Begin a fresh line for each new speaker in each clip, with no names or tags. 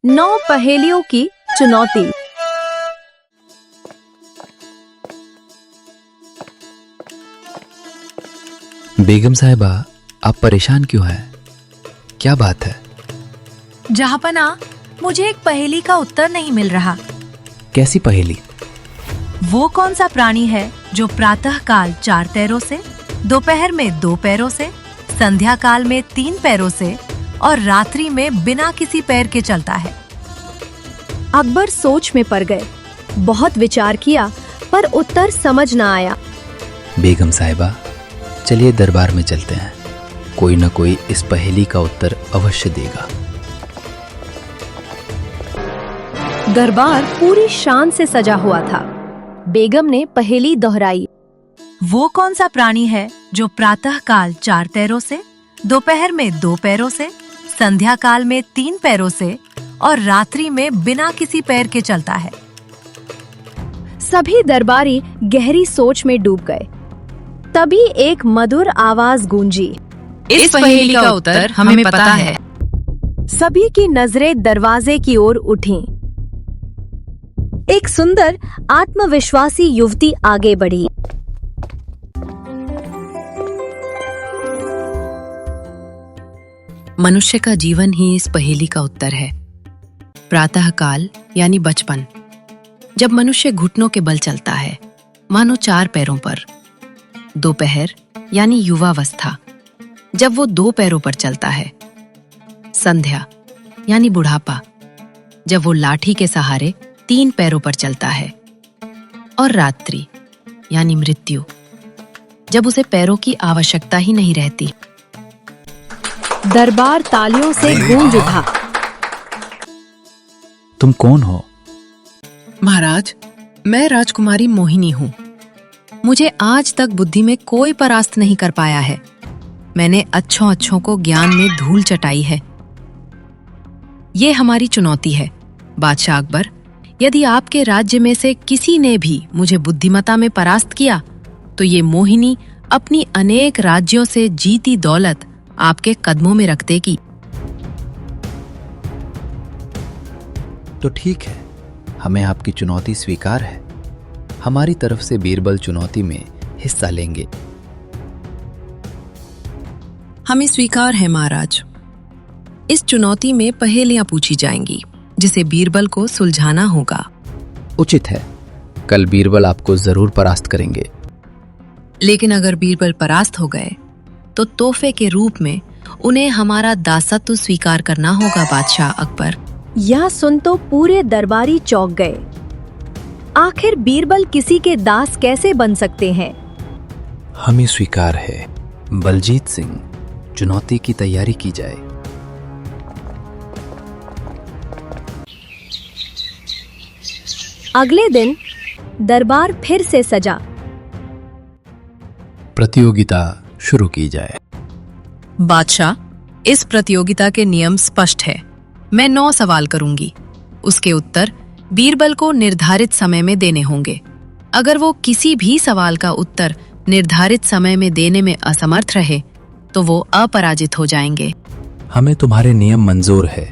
9 पहेलियों की चुनौती।
बेगम साहिबा, आप परेशान क्यों हैं? क्या बात है?
जहाँपना, मुझे एक पहेली का उत्तर नहीं मिल रहा।
कैसी पहेली?
वो कौन सा प्राणी है जो प्रातः काल 4 पैरों से, दोपहर में 2 पैरों से, संध्या काल में 3 पैरों से और रात्रि में बिना किसी पैर के चलता है?
अकबर सोच में पड़ गए। बहुत विचार किया पर उत्तर समझ न आया।
बेगम साहिबा, चलिए दरबार में चलते हैं। कोई न कोई इस पहेली का उत्तर अवश्य देगा।
दरबार पूरी शान से सजा हुआ था। बेगम ने पहेली दोहराई।
वो कौन सा प्राणी है जो प्रातः काल 4 पैरों से, दोपहर में 2 पैरों से, संध्या काल में 3 पैरों से और रात्रि में बिना किसी पैर के चलता है?
सभी दरबारी गहरी सोच में डूब गए। तभी एक मधुर आवाज गूंजी।
इस पहेली का उत्तर हमें पता है।
सभी की नजरें दरवाजे की ओर उठीं। एक सुंदर आत्मविश्वासी युवती आगे बढ़ी।
मनुष्य का जीवन ही इस पहेली का उत्तर है। प्रातः काल यानी बचपन, जब मनुष्य घुटनों के बल चलता है, मानो 4 पैरों पर। दोपहर यानी युवावस्था, जब वो 2 पैरों पर चलता है। संध्या यानी बुढ़ापा, जब वो लाठी के सहारे 3 पैरों पर चलता है। और रात्रि यानी मृत्यु, जब उसे पैरों की आवश्यकता ही नहीं रहती।
दरबार तालियों से गूंज उठा।
तुम कौन हो?
महाराज, मैं राजकुमारी मोहिनी हूँ। मुझे आज तक बुद्धि में कोई परास्त नहीं कर पाया है। मैंने अच्छों को ज्ञान में धूल चटाई है। ये हमारी चुनौती है, बादशाह अकबर। यदि आपके राज्य में से किसी ने भी मुझे बुद्धिमता में परास्त किया, तो ये मोहिनी अपनी अनेक राज्यों से जीती दौलत आपके कदमों में रख देगी।
तो ठीक है, हमें आपकी चुनौती स्वीकार है। हमारी तरफ से बीरबल चुनौती में हिस्सा लेंगे।
हमें स्वीकार है महाराज। इस चुनौती में पहेलियां पूछी जाएंगी, जिसे बीरबल को सुलझाना होगा।
उचित है, कल बीरबल आपको जरूर परास्त करेंगे।
लेकिन अगर बीरबल परास्त हो गए, तो तोहफे के रूप में उन्हें हमारा दासत्व स्वीकार करना होगा, बादशाह अकबर।
यह सुन तो पूरे दरबारी चौंक गए। आखिर बीरबल किसी के दास कैसे बन सकते हैं?
हमें स्वीकार है। बलजीत सिंह, चुनौती की तैयारी की जाए।
अगले दिन दरबार फिर से सजा।
प्रतियोगिता शुरू की जाए।
बादशाह, इस प्रतियोगिता के नियम स्पष्ट है। मैं 9 सवाल करूंगी। उसके उत्तर बीरबल को निर्धारित समय में देने होंगे। अगर वो किसी भी सवाल का उत्तर निर्धारित समय में देने में असमर्थ रहे, तो वो अपराजित हो जाएंगे।
हमें तुम्हारे नियम मंजूर है।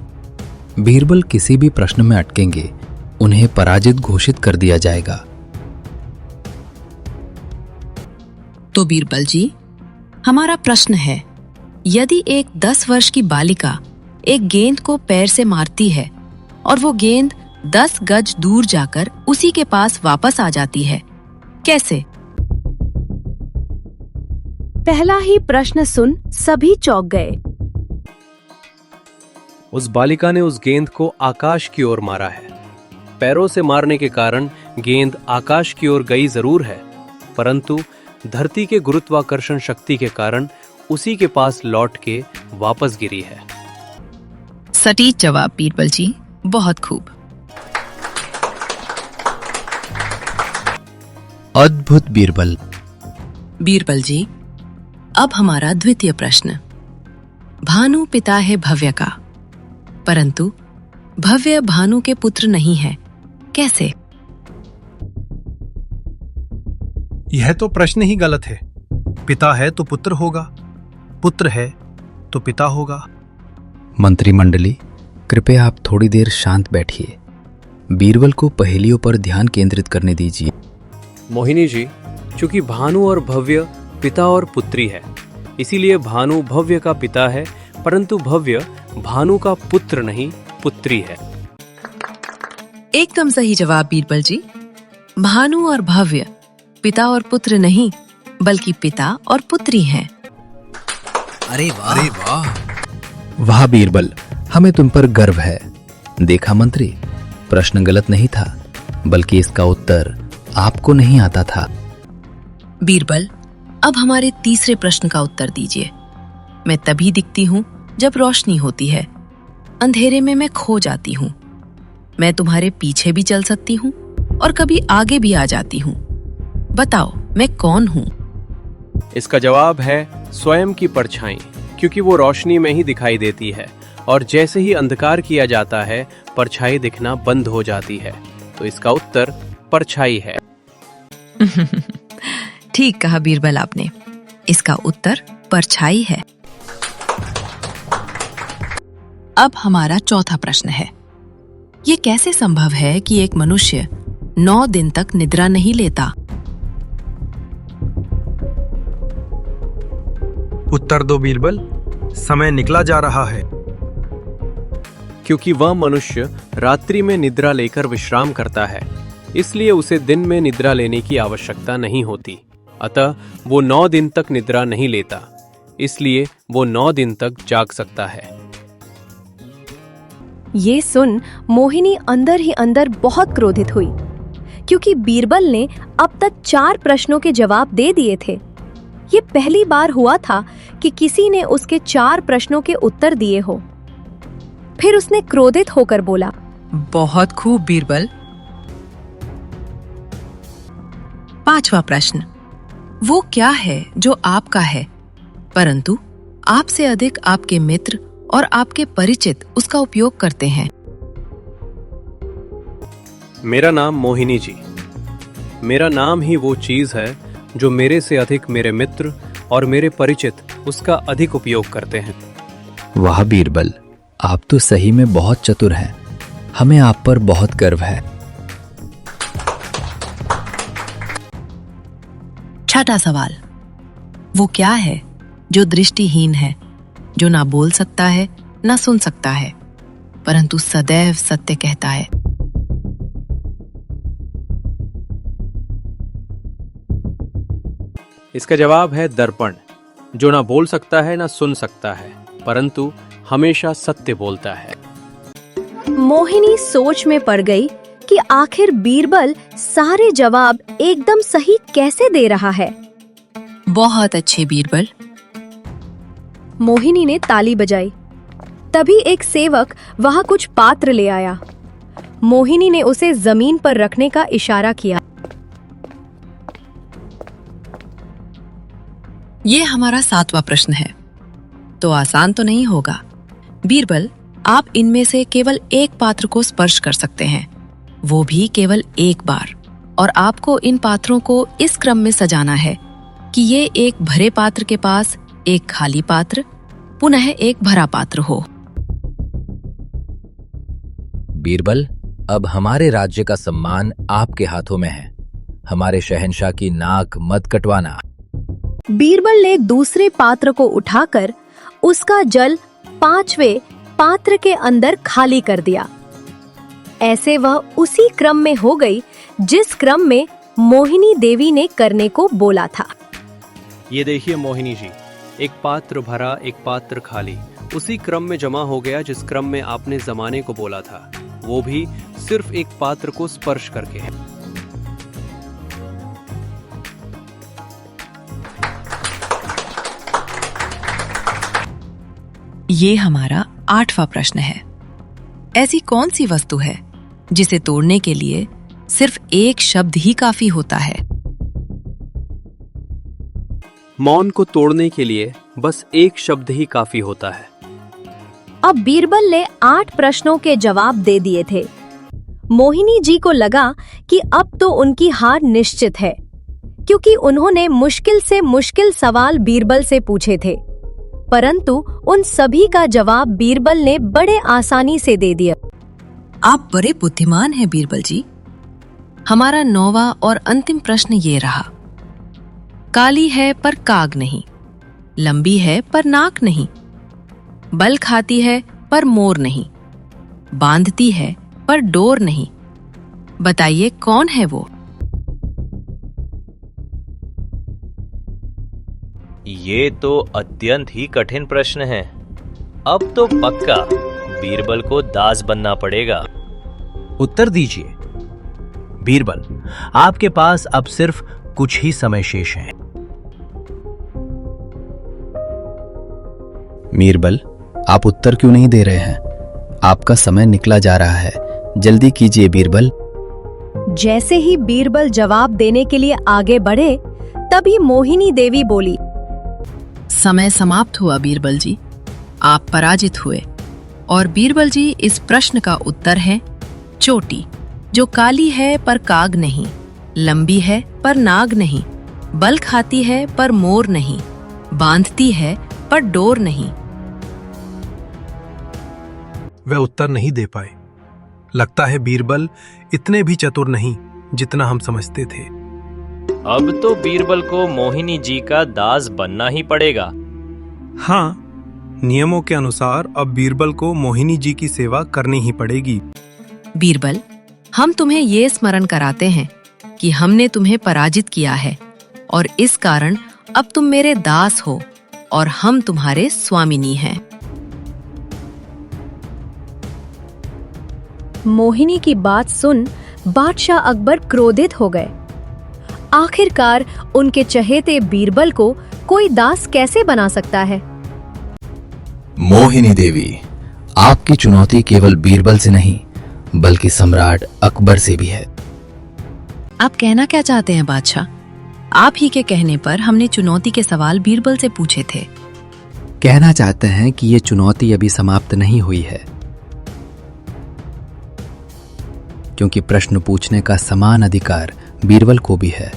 बीरबल किसी भी प्रश्न में अटकेंगे, उन्हें पराजित घोषित कर दिया जाएगा।
तो बीरबल जी, हमारा प्रश्न है, यदि एक 10 वर्ष की बालिका एक गेंद को पैर से मारती है और वो गेंद 10 गज दूर जाकर उसी के पास वापस आ जाती है, कैसे?
पहला ही प्रश्न सुन सभी चौंक गए।
उस बालिका ने उस गेंद को आकाश की ओर मारा है। पैरों से मारने के कारण गेंद आकाश की ओर गई जरूर है, परंतु धरती के गुरुत्वाकर्षण शक्ति के कारण उसी के पास लौट के वापस गिरी है।
सटीक जवाब बीरबल जी, बहुत खूब।
अद्भुत बीरबल।
बीरबल जी, अब हमारा द्वितीय प्रश्न। भानु पिता है भव्य का, परंतु भव्य भानु के पुत्र नहीं है, कैसे?
यह तो प्रश्न ही गलत है। पिता है तो पुत्र होगा, पुत्र है तो पिता होगा।
मंत्रिमंडली, कृपया आप थोड़ी देर शांत बैठिए। बीरबल को पहेलियों पर ध्यान केंद्रित करने दीजिए।
मोहिनी जी, चूंकि भानु और भव्य पिता और पुत्री है, इसीलिए भानु भव्य का पिता है, परंतु भव्य भानु का पुत्र नहीं, पुत्री है।
एकदम सही जवाब बीरबल जी। भानु और भव्य पिता और पुत्र नहीं, बल्कि पिता और पुत्री हैं।
अरे वाह! वाह बीरबल, हमें तुम पर गर्व है। देखा मंत्री, प्रश्न गलत नहीं था, बल्कि इसका उत्तर आपको नहीं आता था।
बीरबल, अब हमारे तीसरे प्रश्न का उत्तर दीजिए। मैं तभी दिखती हूँ जब रोशनी होती है, अंधेरे में मैं खो जाती हूँ। मैं तुम्हारे पीछे भी चल सकती हूँ और कभी आगे भी आ जाती हूँ। बताओ मैं कौन हूँ?
इसका जवाब है स्वयं की परछाई, क्योंकि वो रोशनी में ही दिखाई देती है और जैसे ही अंधकार किया जाता है परछाई दिखना बंद हो जाती है। तो इसका उत्तर परछाई है।
ठीक कहा बीरबल आपने, इसका उत्तर परछाई है। अब हमारा चौथा प्रश्न है, ये कैसे संभव है कि एक मनुष्य 9 दिन तक निद्रा नहीं लेता?
उत्तर दो बीरबल, समय निकला जा रहा है।
क्योंकि वह मनुष्य रात्रि में निद्रा लेकर विश्राम करता है, इसलिए उसे दिन में निद्रा लेने की आवश्यकता नहीं होती। अतः वो 9 दिन तक निद्रा नहीं लेता, इसलिए वो 9 दिन तक जाग सकता है।
ये सुन मोहिनी अंदर ही अंदर बहुत क्रोधित हुई, क्योंकि बीरबल ने अब तक 4 प्रश्नों के जवाब दे दिए थे। ये पहली बार हुआ था कि किसी ने उसके 4 प्रश्नों के उत्तर दिए हो। फिर उसने क्रोधित होकर बोला,
बहुत खूब बीरबल। 5वां प्रश्न, वो क्या है जो आपका है, परंतु आपसे अधिक आपके मित्र और आपके परिचित उसका उपयोग करते हैं?
मेरा नाम मोहिनी जी। मेरा नाम ही वो चीज है जो मेरे से अधिक मेरे मित्र और मेरे परिचित उसका अधिक उपयोग करते हैं।
वाह बीरबल, आप तो सही में बहुत चतुर हैं। हमें आप पर बहुत गर्व है।
6वां सवाल, वो क्या है जो दृष्टिहीन है, जो ना बोल सकता है ना सुन सकता है, परंतु सदैव सत्य कहता है?
इसका जवाब है दर्पण, जो ना बोल सकता है ना सुन सकता है, परंतु हमेशा सत्य बोलता है।
मोहिनी सोच में पड़ गई कि आखिर बीरबल सारे जवाब एकदम सही कैसे दे रहा है।
बहुत अच्छे बीरबल।
मोहिनी ने ताली बजाई। तभी एक सेवक वहां कुछ पात्र ले आया। मोहिनी ने उसे जमीन पर रखने का इशारा किया।
ये हमारा 7वां प्रश्न है, तो आसान तो नहीं होगा। बीरबल, आप इनमें से केवल एक पात्र को स्पर्श कर सकते हैं, वो भी केवल एक बार, और आपको इन पात्रों को इस क्रम में सजाना है कि ये एक भरे पात्र के पास एक खाली पात्र, पुनः एक भरा पात्र हो।
बीरबल, अब हमारे राज्य का सम्मान आपके हाथों में है। हमारे शहंशाह की नाक मत कटवाना।
बीरबल ने दूसरे पात्र को उठाकर उसका जल 5वें पात्र के अंदर खाली कर दिया। ऐसे वह उसी क्रम में हो गई जिस क्रम में मोहिनी देवी ने करने को बोला था।
ये देखिए मोहिनी जी, एक पात्र भरा एक पात्र खाली उसी क्रम में जमा हो गया जिस क्रम में आपने जमाने को बोला था, वो भी सिर्फ एक पात्र को स्पर्श करके है।
ये हमारा 8वां प्रश्न है। ऐसी कौन सी वस्तु है जिसे तोड़ने के लिए सिर्फ एक शब्द ही काफी होता है?
मौन को तोड़ने के लिए बस एक शब्द ही काफी होता है।
अब बीरबल ने 8 प्रश्नों के जवाब दे दिए थे। मोहिनी जी को लगा कि अब तो उनकी हार निश्चित है, क्योंकि उन्होंने मुश्किल से मुश्किल सवाल बीरबल से पूछे थे, परंतु उन सभी का जवाब बीरबल ने बड़े आसानी से दे दिया।
आप बड़े बुद्धिमान हैं बीरबल जी। हमारा 9वां और अंतिम प्रश्न ये रहा। काली है पर काग नहीं, लंबी है पर नाक नहीं, बल खाती है पर मोर नहीं, बांधती है पर डोर नहीं। बताइए कौन है वो?
ये तो अत्यंत ही कठिन प्रश्न है। अब तो पक्का बीरबल को दास बनना पड़ेगा।
उत्तर दीजिए बीरबल, आपके पास अब सिर्फ कुछ ही समय शेष है।
बीरबल, आप उत्तर क्यों नहीं दे रहे हैं? आपका समय निकला जा रहा है, जल्दी कीजिए बीरबल।
जैसे ही बीरबल जवाब देने के लिए आगे बढ़े, तभी मोहिनी देवी बोली,
समय समाप्त हुआ बीरबल जी, आप पराजित हुए। और बीरबल जी, इस प्रश्न का उत्तर है चोटी, जो काली है पर काग नहीं, लंबी है पर नाग नहीं, बल खाती है पर मोर नहीं, बांधती है पर डोर नहीं।
वह उत्तर नहीं दे पाए। लगता है बीरबल इतने भी चतुर नहीं जितना हम समझते थे।
अब तो बीरबल को मोहिनी जी का दास बनना ही पड़ेगा।
हाँ, नियमों के अनुसार अब बीरबल को मोहिनी जी की सेवा करनी ही पड़ेगी।
बीरबल, हम तुम्हें ये स्मरण कराते हैं कि हमने तुम्हें पराजित किया है और इस कारण अब तुम मेरे दास हो और हम तुम्हारे स्वामिनी हैं।
मोहिनी की बात सुन बादशाह अकबर क्रोधित हो गए। आखिरकार उनके चहेते बीरबल को कोई दास कैसे बना सकता है?
मोहिनी देवी, आपकी चुनौती केवल बीरबल से नहीं बल्कि सम्राट अकबर से भी है।
आप कहना क्या चाहते हैं बादशाह? आप ही के कहने पर हमने चुनौती के सवाल बीरबल से पूछे थे।
कहना चाहते हैं कि ये चुनौती अभी समाप्त नहीं हुई है, क्योंकि प्रश्न पूछने का समान अधिकार बीरबल को भी है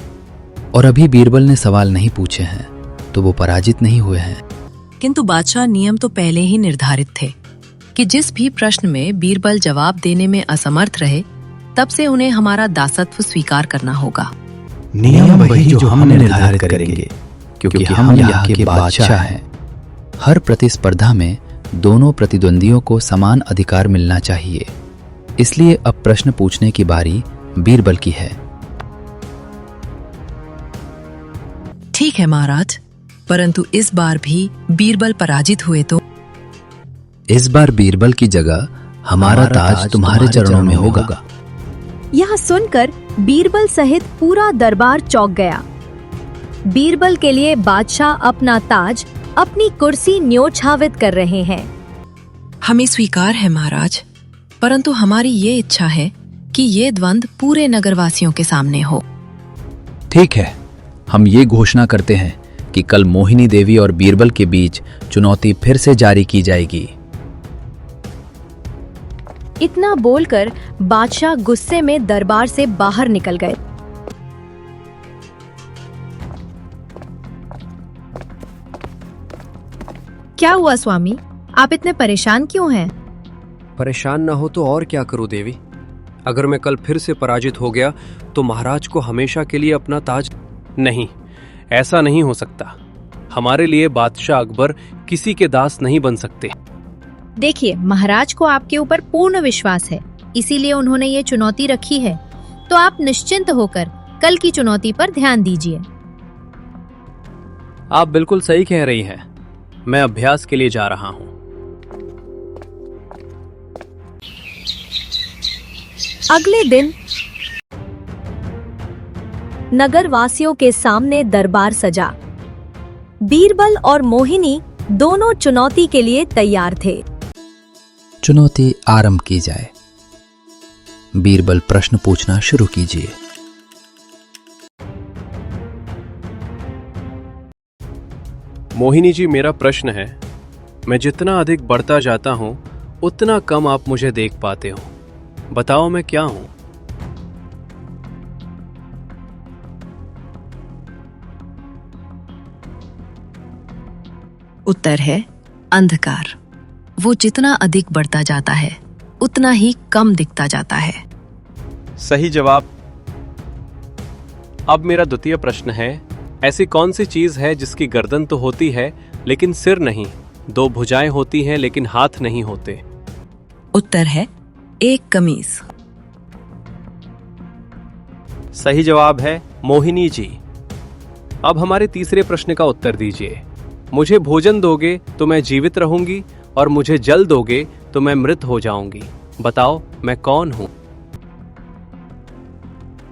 और अभी बीरबल ने सवाल नहीं पूछे हैं तो वो पराजित नहीं हुए हैं।
किंतु बादशाह, नियम तो पहले ही निर्धारित थे कि जिस भी प्रश्न में बीरबल जवाब देने में असमर्थ रहे, तब से उन्हें हमारा दासत्व स्वीकार करना होगा।
नियम वही जो हम निर्धारित करेंगे, क्योंकि हम यहाँ के बादशाह हैं। हर प्रतिस्पर्धा में दोनों प्रतिद्वंदियों को समान अधिकार मिलना चाहिए, इसलिए अब प्रश्न पूछने की बारी बीरबल की है।
ठीक है महाराज, परंतु इस बार भी बीरबल पराजित हुए तो?
इस बार बीरबल की जगह हमारा ताज तुम्हारे चरणों में होगा।
यह सुनकर बीरबल सहित पूरा दरबार चौंक गया। बीरबल के लिए बादशाह अपना ताज अपनी कुर्सी न्योछावित कर रहे हैं।
हमें स्वीकार है महाराज, परंतु हमारी ये इच्छा है कि ये द्वंद्व पूरे नगरवासियों के सामने हो।
ठीक है, हम ये घोषणा करते हैं कि कल मोहिनी देवी और बीरबल के बीच चुनौती फिर से जारी की जाएगी।
इतना बोलकर बादशाह गुस्से में दरबार से बाहर निकल गए।
क्या हुआ स्वामी, आप इतने परेशान क्यों हैं?
परेशान ना हो तो और क्या करूं देवी। अगर मैं कल फिर से पराजित हो गया तो महाराज को हमेशा के लिए अपना ताज नहीं, ऐसा नहीं हो सकता। हमारे लिए बादशाह अकबर किसी के दास नहीं बन सकते।
देखिए, महाराज को आपके ऊपर पूर्ण विश्वास है, इसीलिए उन्होंने ये चुनौती रखी है, तो आप निश्चिंत होकर कल की चुनौती पर ध्यान दीजिए।
आप बिल्कुल सही कह रही हैं। मैं अभ्यास के लिए जा रहा हूं।
अगले दिन नगर वासियों के सामने दरबार सजा। बीरबल और मोहिनी दोनों चुनौती के लिए तैयार थे।
चुनौती आरंभ की जाए। बीरबल, प्रश्न पूछना शुरू कीजिए।
मोहिनी जी, मेरा प्रश्न है, मैं जितना अधिक बढ़ता जाता हूं उतना कम आप मुझे देख पाते हो। बताओ मैं क्या हूं?
उत्तर है अंधकार। वो जितना अधिक बढ़ता जाता है उतना ही कम दिखता जाता है।
सही जवाब। अब मेरा द्वितीय प्रश्न है, ऐसी कौन सी चीज है जिसकी गर्दन तो होती है लेकिन सिर नहीं, दो भुजाएं होती हैं लेकिन हाथ नहीं होते?
उत्तर है एक कमीज।
सही जवाब है मोहिनी जी। अब हमारे तीसरे प्रश्न का उत्तर दीजिए। मुझे भोजन दोगे तो मैं जीवित रहूंगी और मुझे जल दोगे तो मैं मृत हो जाऊंगी। बताओ मैं कौन हूं?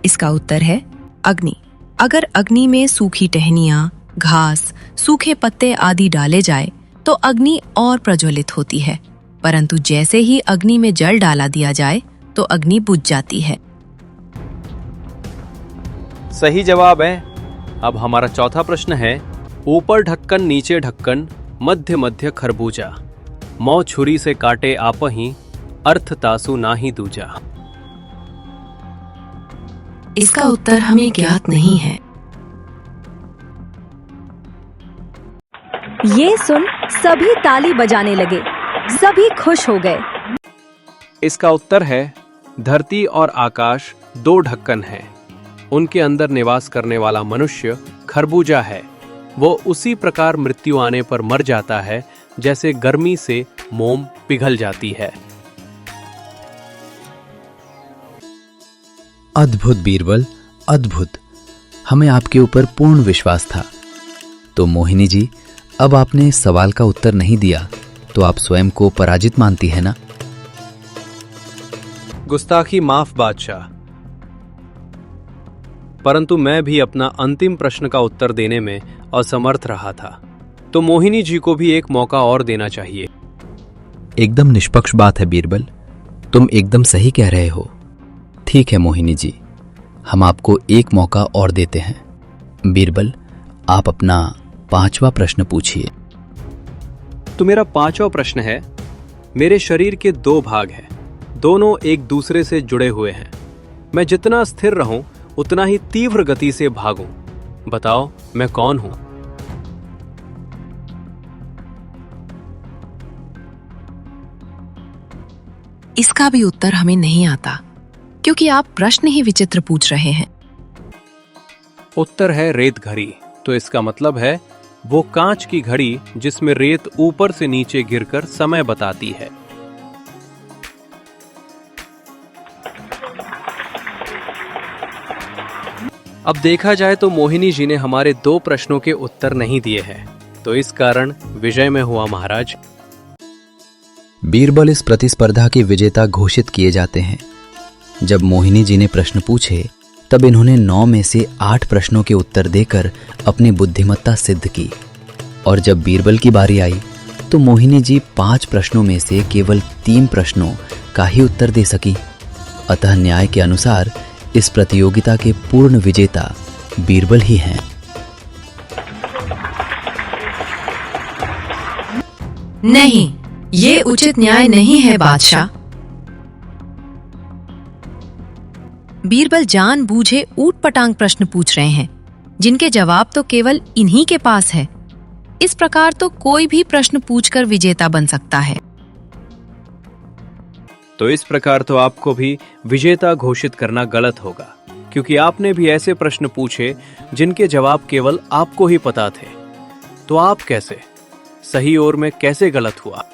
इसका उत्तर है अग्नि। अगर अग्नि में सूखी टहनियां, घास, सूखे पत्ते आदि डाले जाए तो अग्नि और प्रज्वलित होती है, परंतु जैसे ही अग्नि में जल डाला दिया जाए तो अग्नि बुझ जाती है।
सही जवाब है। अब हमारा चौथा प्रश्न है, ऊपर ढक्कन नीचे ढक्कन, मध्य मध्य खरबूजा, मौ छुरी से काटे आपही, अर्थ तासु नाही दूजा।
इसका उत्तर हमें ज्ञात नहीं है।
ये सुन सभी ताली बजाने लगे, सभी खुश हो गए।
इसका उत्तर है धरती और आकाश दो ढक्कन हैं। उनके अंदर निवास करने वाला मनुष्य खरबूजा है। वो उसी प्रकार मृत्यु आने पर मर जाता है जैसे गर्मी से मोम पिघल जाती है।
अद्भुत बीरबल, अद्भुत। हमें आपके ऊपर पूर्ण विश्वास था। तो मोहिनी जी, अब आपने इस सवाल का उत्तर नहीं दिया तो आप स्वयं को पराजित मानती है ना?
गुस्ताखी माफ बादशाह, परंतु मैं भी अपना अंतिम प्रश्न का उत्तर देने में असमर्थ रहा था, तो मोहिनी जी को भी एक मौका और देना चाहिए।
एकदम निष्पक्ष बात है बीरबल, तुम एकदम सही कह रहे हो। ठीक है मोहिनी जी, हम आपको एक मौका और देते हैं। बीरबल, आप अपना 5वां प्रश्न पूछिए।
तो मेरा 5वां प्रश्न है, मेरे शरीर के 2 भाग हैं, दोनों एक दूसरे से जुड़े हुए हैं। मैं जितना स्थिर रहूं उतना ही तीव्र गति से भागूं। बताओ मैं कौन हूं?
इसका भी उत्तर हमें नहीं आता, क्योंकि आप प्रश्न ही विचित्र पूछ रहे हैं।
उत्तर है रेत घड़ी। तो इसका मतलब है वो कांच की घड़ी जिसमें रेत ऊपर से नीचे गिरकर समय बताती है। अब देखा जाए तो मोहिनी जी ने हमारे 2 प्रश्नों के उत्तर नहीं दिए हैं, तो इस कारण विजय में हुआ महाराज।
बीरबल इस प्रतिस्पर्धा के विजेता घोषित किए जाते हैं। जब मोहिनी जी ने प्रश्न पूछे तब इन्होंने 9 में से 8 प्रश्नों के उत्तर देकर अपनी बुद्धिमत्ता सिद्ध की, और जब बीरबल की बारी आई तो मोहिनी जी 5 प्रश्नों में से केवल 3 प्रश्नों का ही उत्तर दे सकी। अतः न्याय के अनुसार इस प्रतियोगिता के पूर्ण विजेता बीरबल ही हैं।
नहीं, ये उचित न्याय नहीं है बादशाह। बीरबल जानबूझे ऊटपटांग प्रश्न पूछ रहे हैं, जिनके जवाब तो केवल इन्हीं के पास है। इस प्रकार तो कोई भी प्रश्न पूछकर विजेता बन सकता है।
तो इस प्रकार तो आपको भी विजेता घोषित करना गलत होगा, क्योंकि आपने भी ऐसे प्रश्न पूछे जिनके जवाब केवल आपको ही पता थे। तो आप कैसे सही और में कैसे गलत हुआ?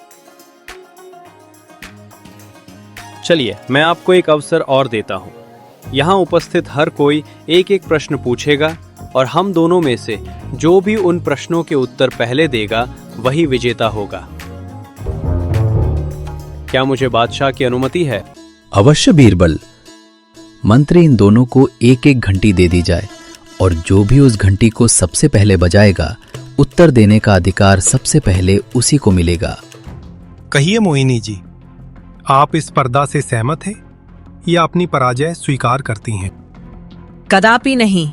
चलिए मैं आपको एक अवसर और देता हूं। यहां उपस्थित हर कोई एक एक प्रश्न पूछेगा और हम दोनों में से जो भी उन प्रश्नों के उत्तर पहले देगा वही विजेता होगा। क्या मुझे बादशाह की अनुमति है?
अवश्य बीरबल। मंत्री इन दोनों को एक एक घंटी दे दी जाए, और जो भी उस घंटी को सबसे पहले बजाएगा उत्तर देने का अधिकार सबसे पहले उसी को मिलेगा।
कहिए मोहिनी जी, आप इस स्पर्धा से सहमत हैं या अपनी पराजय स्वीकार करती हैं?
कदापि नहीं।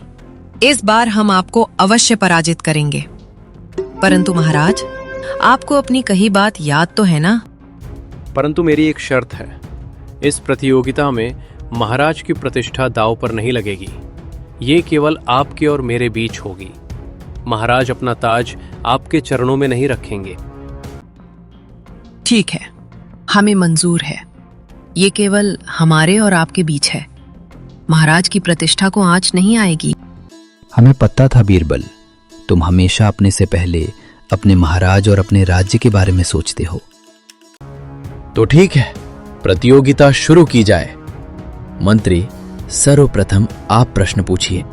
इस बार हम आपको अवश्य पराजित करेंगे। परंतु महाराज, आपको अपनी कही बात याद तो है ना?
परंतु मेरी एक शर्त है, इस प्रतियोगिता में महाराज की प्रतिष्ठा दांव पर नहीं लगेगी। ये केवल आपके और मेरे बीच होगी। महाराज अपना ताज आपके चरणों में नहीं रखेंगे।
ठीक है, हमें मंजूर है। ये केवल हमारे और आपके बीच है। महाराज की प्रतिष्ठा को आंच नहीं आएगी।
हमें पता था बीरबल, तुम हमेशा अपने से पहले अपने महाराज और अपने राज्य के बारे में सोचते हो। तो ठीक है, प्रतियोगिता शुरू की जाए। मंत्री, सर्वप्रथम आप प्रश्न पूछिए।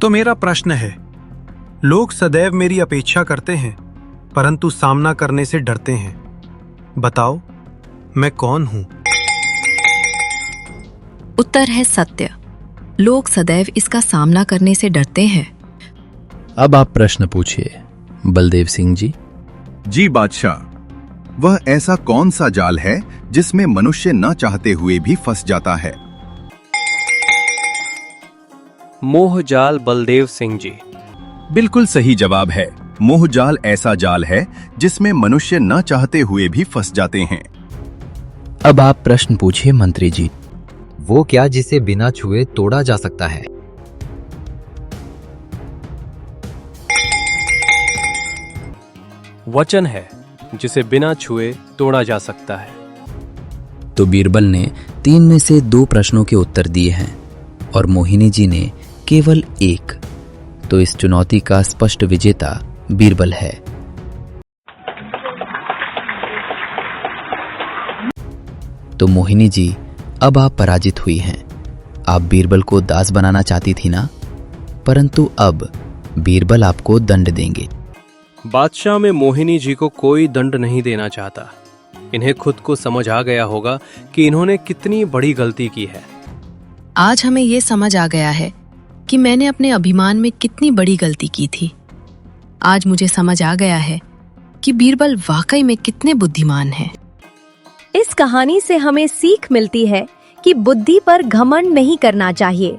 तो मेरा प्रश्न है, लोग सदैव मेरी अपेक्षा करते हैं परंतु सामना करने से डरते हैं। बताओ, मैं कौन हूं?
उत्तर है सत्य। लोग सदैव इसका सामना करने से डरते हैं।
अब आप प्रश्न पूछिए बलदेव सिंह जी।
जी बादशाह, वह ऐसा कौन सा जाल है जिसमें मनुष्य न चाहते हुए भी फंस जाता है?
मोहजाल बलदेव सिंह जी।
बिल्कुल सही जवाब है। मोहजाल ऐसा जाल है जिसमें मनुष्य न चाहते हुए भी फंस जाते हैं।
अब आप प्रश्न पूछिए मंत्री जी।
वो क्या जिसे बिना छुए तोड़ा जा सकता है?
वचन है जिसे बिना छुए तोड़ा जा सकता है।
तो बीरबल ने 3 में से 2 प्रश्नों के उत्तर दिए हैं और मोहिनी जी ने केवल 1। तो इस चुनौती का स्पष्ट विजेता बीरबल है। तो मोहिनी जी, अब आप पराजित हुई हैं। आप बीरबल को दास बनाना चाहती थी ना, परंतु अब बीरबल आपको दंड देंगे।
बादशाह में मोहिनी जी को कोई दंड नहीं देना चाहता। इन्हें खुद को समझ आ गया होगा कि इन्होंने कितनी बड़ी गलती की है।
आज हमें ये समझ आ गया है कि मैंने अपने अभिमान में कितनी बड़ी गलती की थी। आज मुझे समझ आ गया है कि बीरबल वाकई में कितने बुद्धिमान हैं।
इस कहानी से हमें सीख मिलती है कि बुद्धि पर घमंड नहीं करना चाहिए।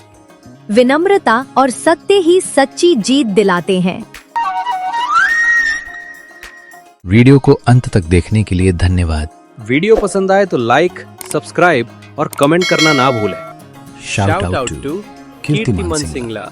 विनम्रता और सत्य ही सच्ची जीत दिलाते हैं।
वीडियो को अंत तक देखने के लिए धन्यवाद।
वीडियो पसंद आए तो लाइक, सब्सक्राइब और कमेंट करना ना भूलें।
Shout out to
Kirtiman Singla.